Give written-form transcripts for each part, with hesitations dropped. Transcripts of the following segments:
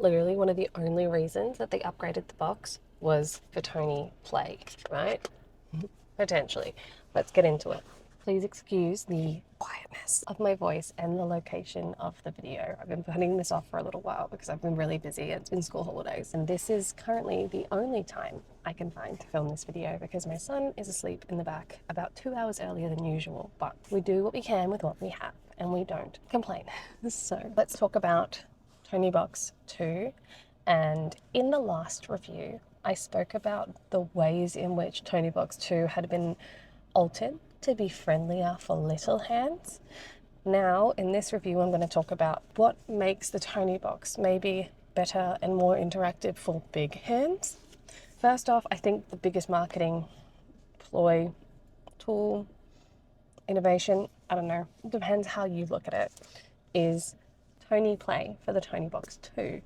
Literally one of the only reasons that they upgraded the box was for ToniePlay, right? Potentially. Let's get into it. Please excuse the quietness of my voice and the location of the video. I've been putting this off for a little while because I've been really busy. It's been school holidays, and this is currently the only time I can find to film this video because my son is asleep in the back about 2 hours earlier than usual. But we do what we can with what we have, and we don't complain. So let's talk about Toniebox 2. And in the last review, I spoke about the ways in which Toniebox 2 had been altered to be friendlier for little hands. Now, in this review, I'm going to talk about what makes the Toniebox maybe better and more interactive for big hands. First off, I think the biggest marketing ploy, tool, innovation, I don't know, it depends how you look at it, is ToniePlay for the Toniebox 2.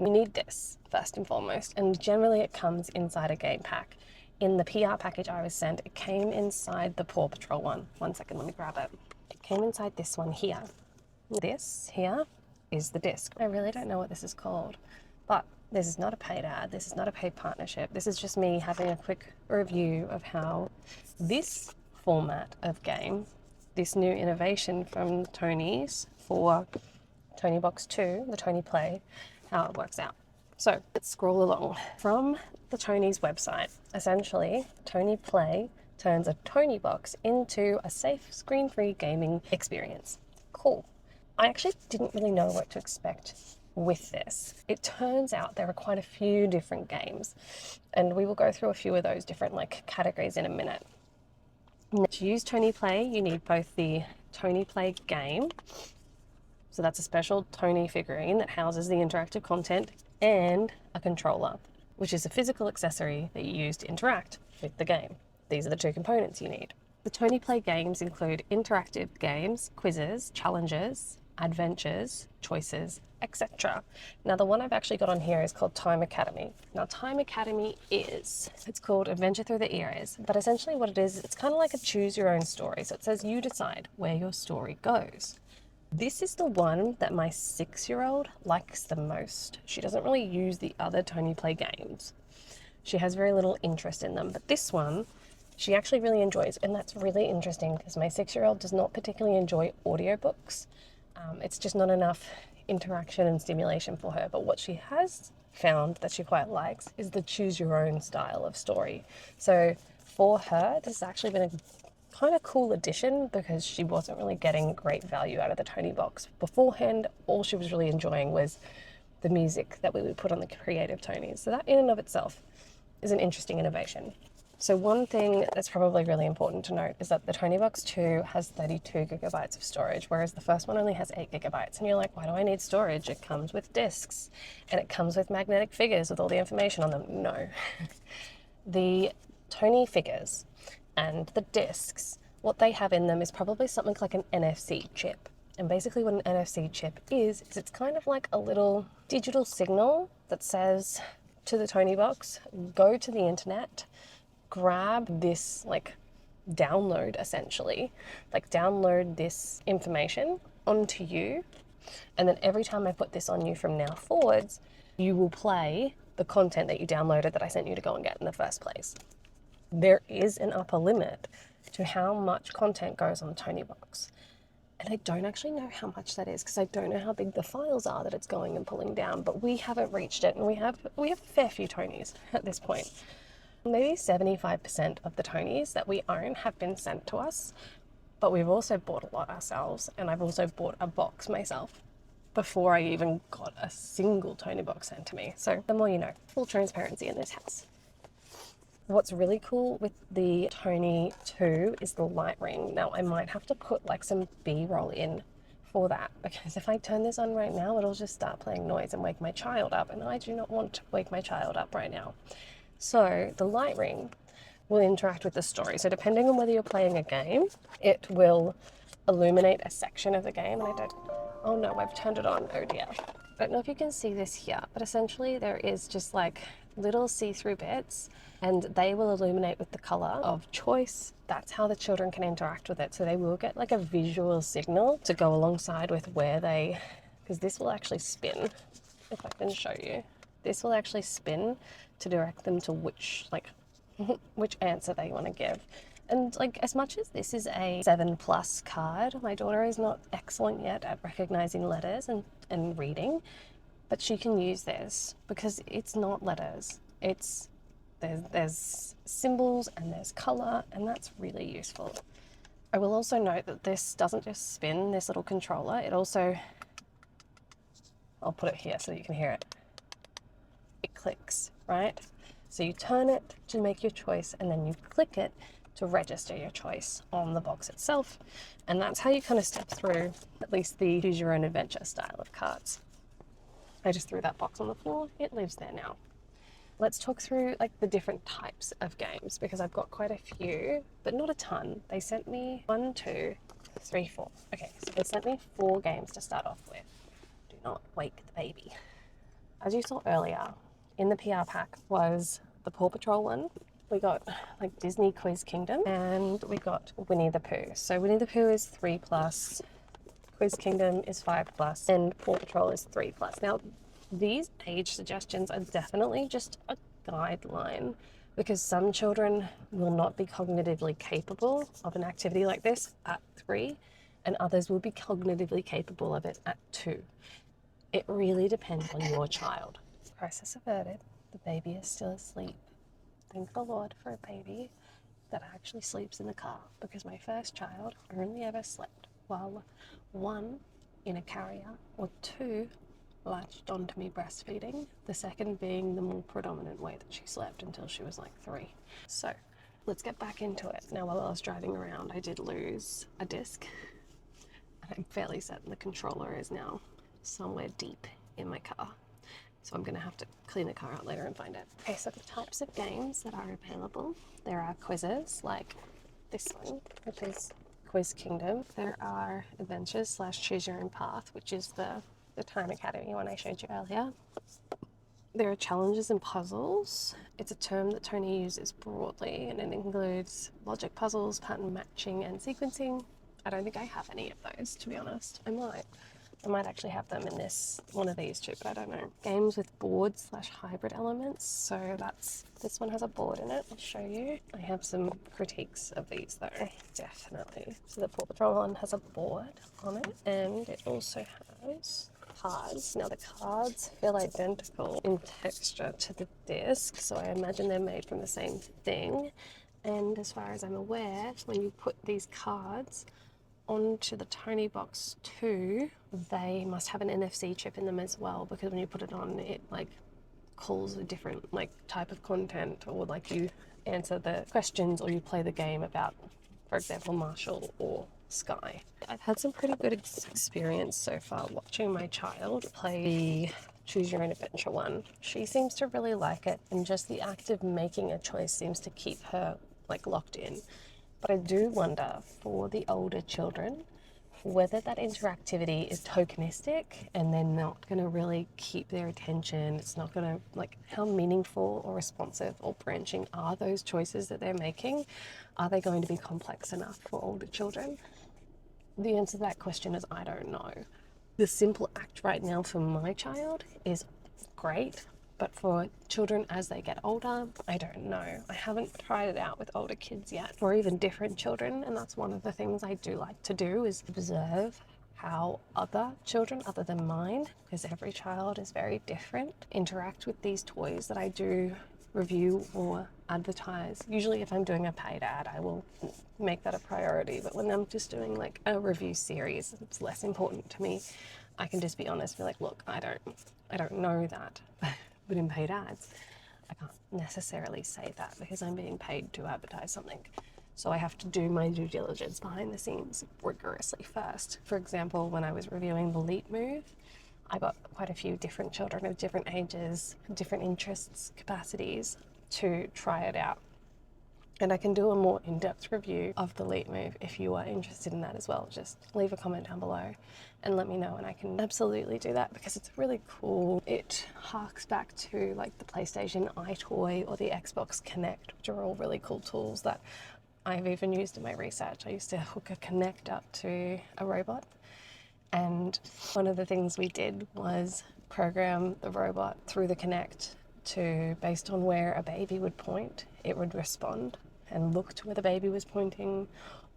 You need this first and foremost, and generally it comes inside a game pack. In the PR package I was sent, it came inside the Paw Patrol one. One second, let me grab it. It came inside this one here. This here is the disc. I really don't know what this is called, but this is not a paid ad. This is not a paid partnership. This is just me having a quick review of how this format of game, this new innovation from Tonie's for Toniebox 2, the ToniePlay, how it works out. So let's scroll along. From the Tonie's website, essentially, ToniePlay turns a Toniebox into a safe, screen-free gaming experience. Cool. I actually didn't really know what to expect with this. It turns out there are quite a few different games, and we will go through a few of those different categories in a minute. Now, to use ToniePlay, you need both the ToniePlay game, so that's a special Tonie figurine that houses the interactive content, and a controller, which is a physical accessory that you use to interact with the game. These are the two components you need. The ToniePlay games include interactive games, quizzes, challenges, adventures, choices, etc. Now, the one I've actually got on here is called Time Academy. Now, Time Academy it's called Adventure Through the Eras, but essentially what it is, it's kind of like a choose your own story. So it says you decide where your story goes. This is the one that my 6-year-old likes the most. She doesn't really use the other ToniePlay games. She has very little interest in them, but this one she actually really enjoys, and that's really interesting because my 6-year-old does not particularly enjoy audiobooks. It's just not enough interaction and stimulation for her, but what she has found that she quite likes is the choose your own style of story. So for her, this has actually been a kind of cool addition because she wasn't really getting great value out of the Toniebox. Beforehand, all she was really enjoying was the music that we would put on the creative Tonies. So that in and of itself is an interesting innovation. So one thing that's probably really important to note is that the Toniebox 2 has 32 gigabytes of storage, whereas the first one only has 8 gigabytes. And you're like, why do I need storage? It comes with discs and it comes with magnetic figures with all the information on them. No. The Tonie figures and the discs, what they have in them is probably something like an NFC chip. And basically what an NFC chip is it's kind of like a little digital signal that says to the Toniebox, go to the internet, grab this download essentially, download this information onto you. And then every time I put this on you from now forwards, you will play the content that you downloaded that I sent you to go and get in the first place. There is an upper limit to how much content goes on the Toniebox. And I don't actually know how much that is because I don't know how big the files are that it's going and pulling down, but we haven't reached it, and we have a fair few Tonies at this point. Maybe 75% of the Tonies that we own have been sent to us, but we've also bought a lot ourselves, and I've also bought a box myself before I even got a single Toniebox sent to me. So the more you know, full transparency in this house. What's really cool with the Tonie 2 is the light ring. Now I might have to put some B-roll in for that, because if I turn this on right now, it'll just start playing noise and wake my child up, and I do not want to wake my child up right now. So the light ring will interact with the story. So depending on whether you're playing a game, it will illuminate a section of the game. And oh no, I've turned it on, oh dear. I don't know if you can see this here, but essentially there is just little see-through bits, and they will illuminate with the color of choice. That's how the children can interact with it. So they will get a visual signal to go alongside with where because this will actually spin. if I can show you, this will actually spin to direct them to which, like, which answer they want to give. And like, as much as this is a 7+ card, my daughter is not excellent yet at recognizing letters and reading, but she can use this because it's not letters. It's, there's symbols and there's color, and that's really useful. I will also note that this doesn't just spin, this little controller, it also, I'll put it here so you can hear it. It clicks, right? So you turn it to make your choice, and then you click it to register your choice on the box itself. And that's how you kind of step through at least the choose your own adventure style of cards. I just threw that box on the floor, it lives there now. Let's talk through like the different types of games, because I've got quite a few, but not a ton. They sent me 1, 2, 3, 4. Okay, so they sent me 4 games to start off with. Do not wake the baby. As you saw earlier, in the PR pack was the Paw Patrol one. We got like Disney Quiz Kingdom, and we got Winnie the Pooh. So Winnie the Pooh is 3+, Quiz Kingdom is 5+, and Paw Patrol is 3+. Now, these age suggestions are definitely just a guideline, because some children will not be cognitively capable of an activity like this at 3, and others will be cognitively capable of it at 2. It really depends on your child. Crisis averted. The baby is still asleep. Thank the Lord for a baby that actually sleeps in the car, because my first child only ever slept while 1 in a carrier or 2 latched onto me breastfeeding, the second being the more predominant way that she slept until she was like 3. So let's get back into it. Now, while I was driving around, I did lose a disc, and I'm fairly certain the controller is now somewhere deep in my car. So I'm gonna have to clean the car out later and find it. Okay, so the types of games that are available, there are quizzes like this one, which is Quiz Kingdom. There are adventures / choose your own path, which is the Time Academy one I showed you earlier. There are challenges and puzzles. It's a term that Tonie uses broadly, and it includes logic puzzles, pattern matching, and sequencing. I don't think I have any of those, to be honest. I might actually have them in this one of these two, but I don't know. Games with board / hybrid elements. So this one has a board in it. I'll show you. I have some critiques of these though, definitely. So the Paw Patrol one has a board on it, and it also has cards. Now the cards feel identical in texture to the disc, so I imagine they're made from the same thing. And as far as I'm aware, when you put these cards onto the Toniebox 2, they must have an NFC chip in them as well, because when you put it on, it like calls a different like type of content, or like you answer the questions or you play the game about, for example, Marshall or Sky. I've had some pretty good experience so far watching my child play the Choose Your Own Adventure one. She seems to really like it, and just the act of making a choice seems to keep her like locked in. But I do wonder for the older children whether that interactivity is tokenistic and they're not going to really keep their attention. It's not going to, like, how meaningful or responsive or branching are those choices that they're making? Are they going to be complex enough for older children? The answer to that question is I don't know. The simple act right now for my child is great, but for children as they get older, I don't know. I haven't tried it out with older kids yet, or even different children, and that's one of the things I do like to do, is observe how other children, other than mine, because every child is very different, interact with these toys that I do review or advertise. Usually if I'm doing a paid ad, I will make that a priority, but when I'm just doing like a review series, it's less important to me. I can just be honest, be like, look, I don't know that. But in paid ads, I can't necessarily say that because I'm being paid to advertise something. So I have to do my due diligence behind the scenes rigorously first. For example, when I was reviewing the Leap Move, I got quite a few different children of different ages, different interests, capacities to try it out. And I can do a more in-depth review of the Leap Move if you are interested in that as well. Just leave a comment down below and let me know, and I can absolutely do that because it's really cool. It harks back to like the PlayStation iToy or the Xbox Kinect, which are all really cool tools that I've even used in my research. I used to hook a Kinect up to a robot, and one of the things we did was program the robot through the Connect to, based on where a baby would point, it would respond and look to where the baby was pointing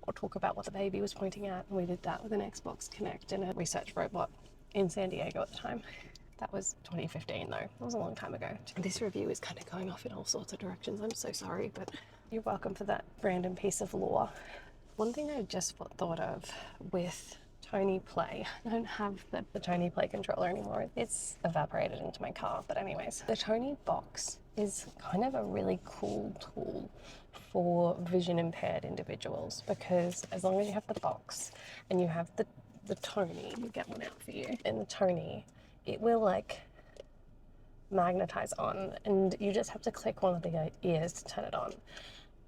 or talk about what the baby was pointing at. And we did that with an Xbox Connect and a research robot in San Diego at the time. That was 2015 though. It was a long time ago. This review is kind of going off in all sorts of directions. I'm so sorry, but you're welcome for that random piece of lore. One thing I just thought of with ToniePlay, I don't have the ToniePlay controller anymore. It's evaporated into my car, but anyways. The Toniebox is kind of a really cool tool for vision impaired individuals, because as long as you have the box and you have the Tonie, we'll get one out for you, and the Tonie, it will like magnetize on, and you just have to click one of the ears to turn it on,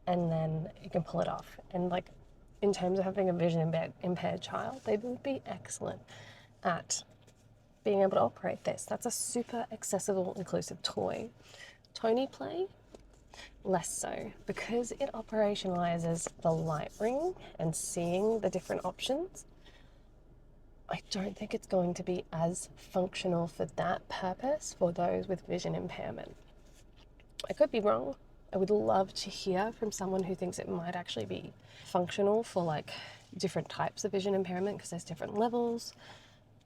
and then you can pull it off. And like, in terms of having a vision impaired child, they would be excellent at being able to operate this. That's a super accessible, inclusive toy. ToniePlay, less so, because it operationalizes the light ring and seeing the different options. I don't think it's going to be as functional for that purpose for those with vision impairment. I could be wrong. I would love to hear from someone who thinks it might actually be functional for like different types of vision impairment, because there's different levels.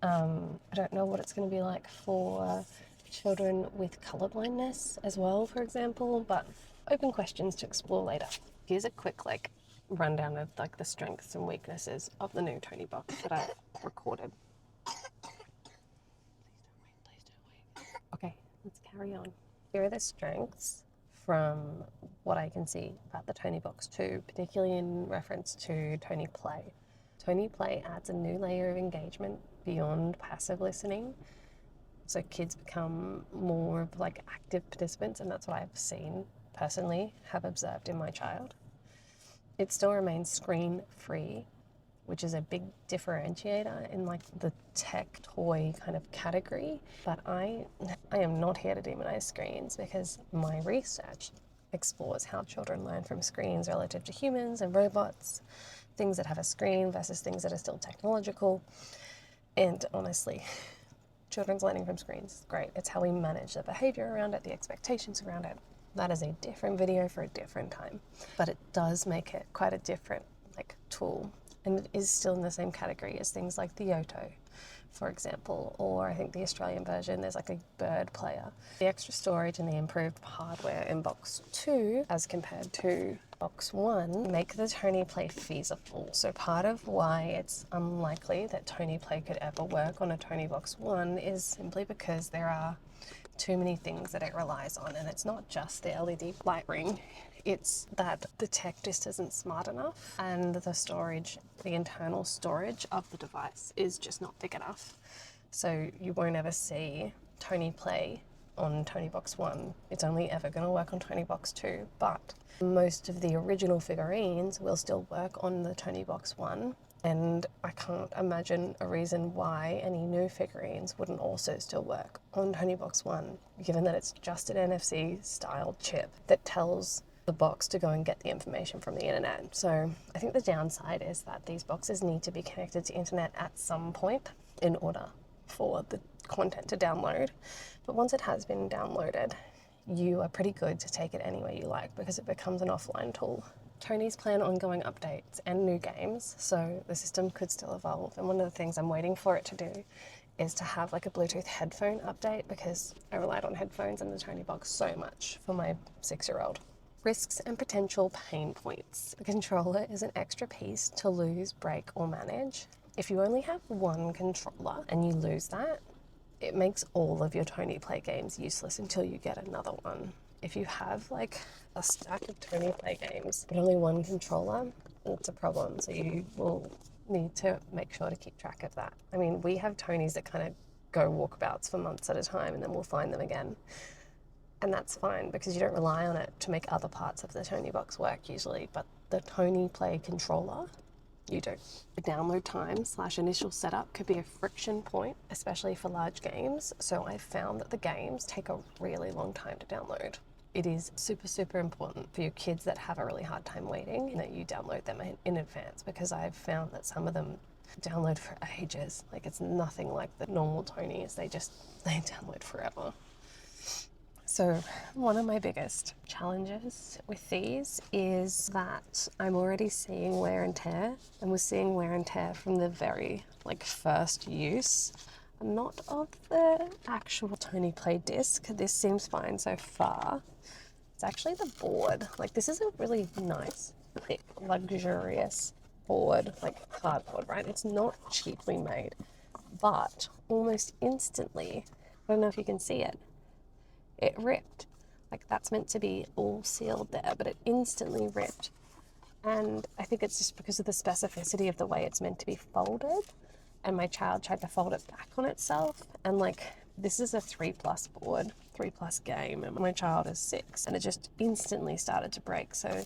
I don't know what it's going to be like for children with colorblindness as well, for example, but open questions to explore later. Here's a quick like rundown of like the strengths and weaknesses of the new Toniebox that I recorded. Please don't wait. Okay, let's carry on. Here are the strengths from what I can see about the Toniebox 2, particularly in reference to ToniePlay. ToniePlay adds a new layer of engagement beyond passive listening, so kids become more of like active participants, and that's what I've seen personally, have observed in my child. It still remains screen-free, which is a big differentiator in like the tech toy kind of category. But I am not here to demonize screens, because my research explores how children learn from screens relative to humans and robots, things that have a screen versus things that are still technological. And honestly, children's learning from screens is great. It's how we manage the behavior around it, the expectations around it. That is a different video for a different time, but it does make it quite a different like tool. And it is still in the same category as things like the Yoto, for example, or I think the Australian version, there's like a bird player. The extra storage and the improved hardware in Box 2 as compared to Box 1 make the ToniePlay feasible. So part of why it's unlikely that ToniePlay could ever work on a Toniebox 1 is simply because there are too many things that it relies on, and it's not just the LED light ring, it's that the tech just isn't smart enough, and the storage, the internal storage of the device is just not big enough. So you won't ever see ToniePlay on Toniebox 1. It's only ever going to work on Toniebox 2, but most of the original figurines will still work on the Toniebox 1. And I can't imagine a reason why any new figurines wouldn't also still work on Toniebox 1, given that it's just an NFC style chip that tells the box to go and get the information from the internet. So I think the downside is that these boxes need to be connected to internet at some point in order for the content to download. But once it has been downloaded, you are pretty good to take it anywhere you like, because it becomes an offline tool. Tony's plan ongoing updates and new games, so the system could still evolve. And one of the things I'm waiting for it to do is to have like a Bluetooth headphone update, because I relied on headphones in the Toniebox so much for my 6-year-old. Risks and potential pain points. The controller is an extra piece to lose, break, or manage. If you only have one controller and you lose that, it makes all of your ToniePlay games useless until you get another one. If you have like a stack of ToniePlay games but only one controller, it's a problem. So you will need to make sure to keep track of that. I mean, we have Tonies that kind of go walkabouts for months at a time, and then we'll find them again. And that's fine, because you don't rely on it to make other parts of the Toniebox work usually, but the ToniePlay controller, you do. The download time / initial setup could be a friction point, especially for large games. So I've found that the games take a really long time to download. It is super, super important for your kids that have a really hard time waiting that you download them in advance, because I've found that some of them download for ages. Like, it's nothing like the normal Tonies. They download forever. So one of my biggest challenges with these is that I'm already seeing wear and tear, and we're seeing wear and tear from the very first use, not of the actual ToniePlay disc. This seems fine so far. It's actually the board. Like, this is a really nice, thick, luxurious board, like cardboard, right? It's not cheaply made, but almost instantly, I don't know if you can see it, it ripped. Like, that's meant to be all sealed there, but it instantly ripped. And I think it's just because of the specificity of the way it's meant to be folded. And my child tried to fold it back on itself. And this is a 3+ board, 3+ game, and my child is 6, and it just instantly started to break. So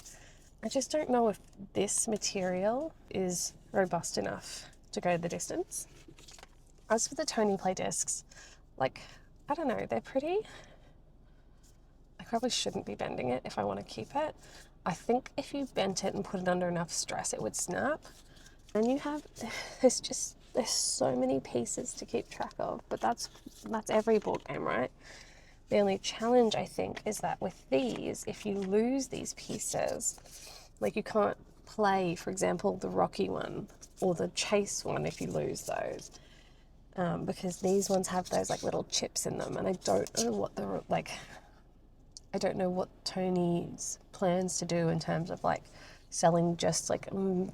I just don't know if this material is robust enough to go the distance. As for the ToniePlay discs, I don't know, they're pretty. I probably shouldn't be bending it if I want to keep it. I think if you bent it and put it under enough stress, it would snap. And there's so many pieces to keep track of, but that's every board game, right? The only challenge, I think, is that with these, if you lose these pieces, you can't play, for example, the Rocky one or the Chase one if you lose those. Because these ones have those little chips in them, and I don't know what Tonie's plans to do in terms of selling just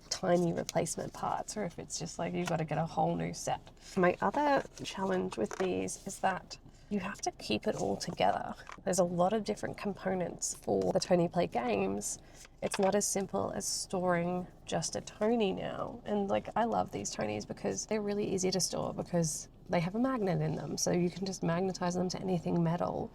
tiny replacement parts, or if it's just you've got to get a whole new set. My other challenge with these is that you have to keep it all together. There's a lot of different components for the ToniePlay games. It's not as simple as storing just a Tonie now. And I love these Tonies because they're really easy to store because they have a magnet in them. So you can just magnetize them to anything metal.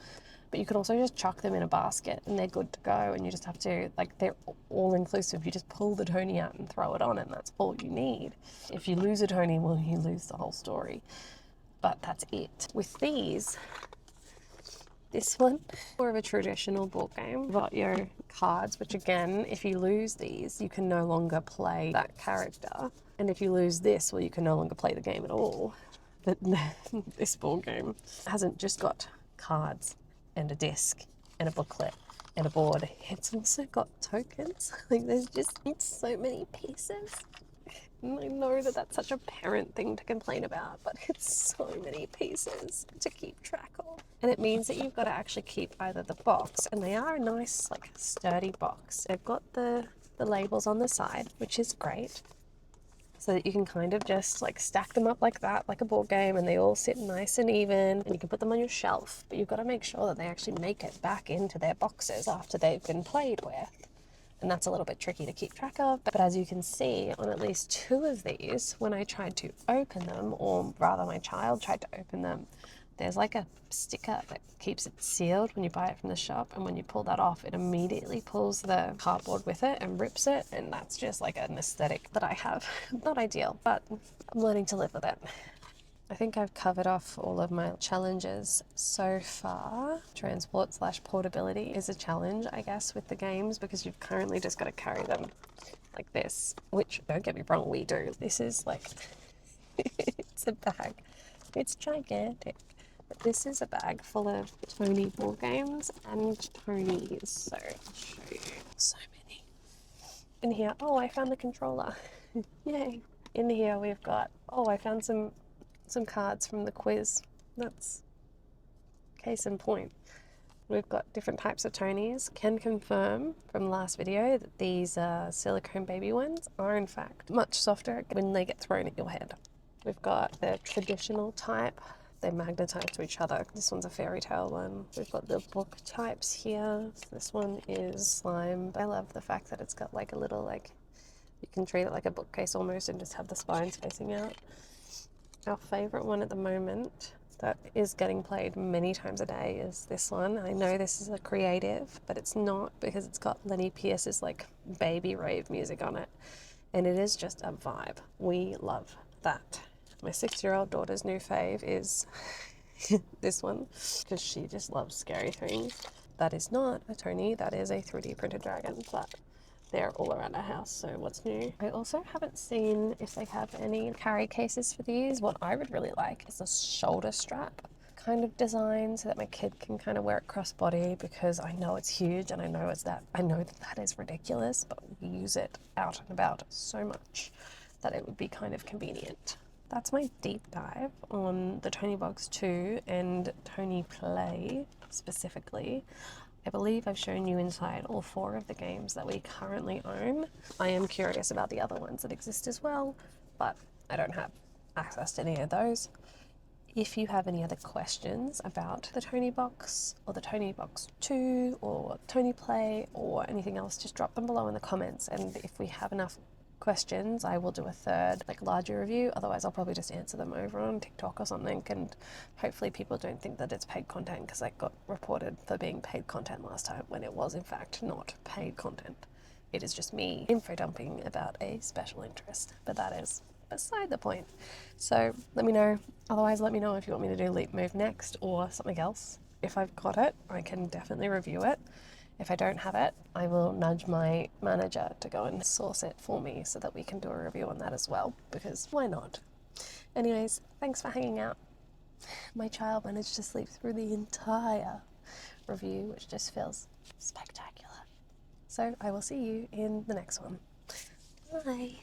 But you can also just chuck them in a basket and they're good to go, and you just have to, they're all inclusive. You just pull the Tonie out and throw it on, and that's all you need. If you lose a Tonie, well, you lose the whole story. But that's it. With these, this one, more of a traditional board game. You've got your cards, which again, if you lose these, you can no longer play that character. And if you lose this, well, you can no longer play the game at all. But this board game hasn't just got cards and a disc and a booklet and a board. It's also got tokens. There's just so many pieces. And I know that that's such a parent thing to complain about, but it's so many pieces to keep track of. And it means that you've got to actually keep either the box, and they are a nice, sturdy box. They've got the labels on the side, which is great, so that you can kind of just stack them up like that, like a board game, and they all sit nice and even, and you can put them on your shelf. But you've got to make sure that they actually make it back into their boxes after they've been played with. And that's a little bit tricky to keep track of. But as you can see, on at least 2 of these, when I tried to open them, or rather my child tried to open them, there's a sticker that keeps it sealed when you buy it from the shop, and when you pull that off, it immediately pulls the cardboard with it and rips it, and that's just an aesthetic that I have. Not ideal, but I'm learning to live with it. I think I've covered off all of my challenges so far. Transport/portability is a challenge, I guess, with the games, because you've currently just got to carry them like this, which, don't get me wrong, we do. This is it's a bag. It's gigantic. But this is a bag full of Tonie board games and Tonies. So I'll show you. So many. In here, oh, I found the controller. Yay. In here we've got, oh, I found some cards from the quiz. That's case in point. We've got different types of Tonies. Can confirm from the last video that these silicone baby ones are in fact much softer when they get thrown at your head. We've got the traditional type. They magnetize to each other. This one's a fairy tale one. We've got the book types here. This one is slime. I love the fact that it's got a little you can treat it like a bookcase almost and just have the spines facing out. Our favorite one at the moment that is getting played many times a day is this one. I know this is a creative, but it's not, because it's got Lenny Pierce's baby rave music on it, and it is just a vibe. We love that. My 6-year-old daughter's new fave is this one, because she just loves scary things. That is not a Tonie, that is a 3D printed dragon, but they're all around our house. So what's new? I also haven't seen if they have any carry cases for these. What I would really like is a shoulder strap kind of design so that my kid can kind of wear it crossbody, because I know it's huge and I know that is ridiculous, but we use it out and about so much that it would be kind of convenient. That's my deep dive on the Toniebox 2 and ToniePlay specifically. I believe I've shown you inside all 4 of the games that we currently own. I am curious about the other ones that exist as well, but I don't have access to any of those. If you have any other questions about the Toniebox or the Toniebox 2 or ToniePlay or anything else, just drop them below in the comments, and if we have enough questions I will do a third, like, larger review. Otherwise I'll probably just answer them over on TikTok or something, and hopefully people don't think that it's paid content, because I got reported for being paid content last time when it was in fact not paid content. It is just me info dumping about a special interest, but that is beside the point. So let me know. Otherwise, let me know if you want me to do Leap Move next or something else. If I've got it, I can definitely review it. If I don't have it, I will nudge my manager to go and source it for me so that we can do a review on that as well, because why not? Anyways, thanks for hanging out. My child managed to sleep through the entire review, which just feels spectacular. So I will see you in the next one. Bye.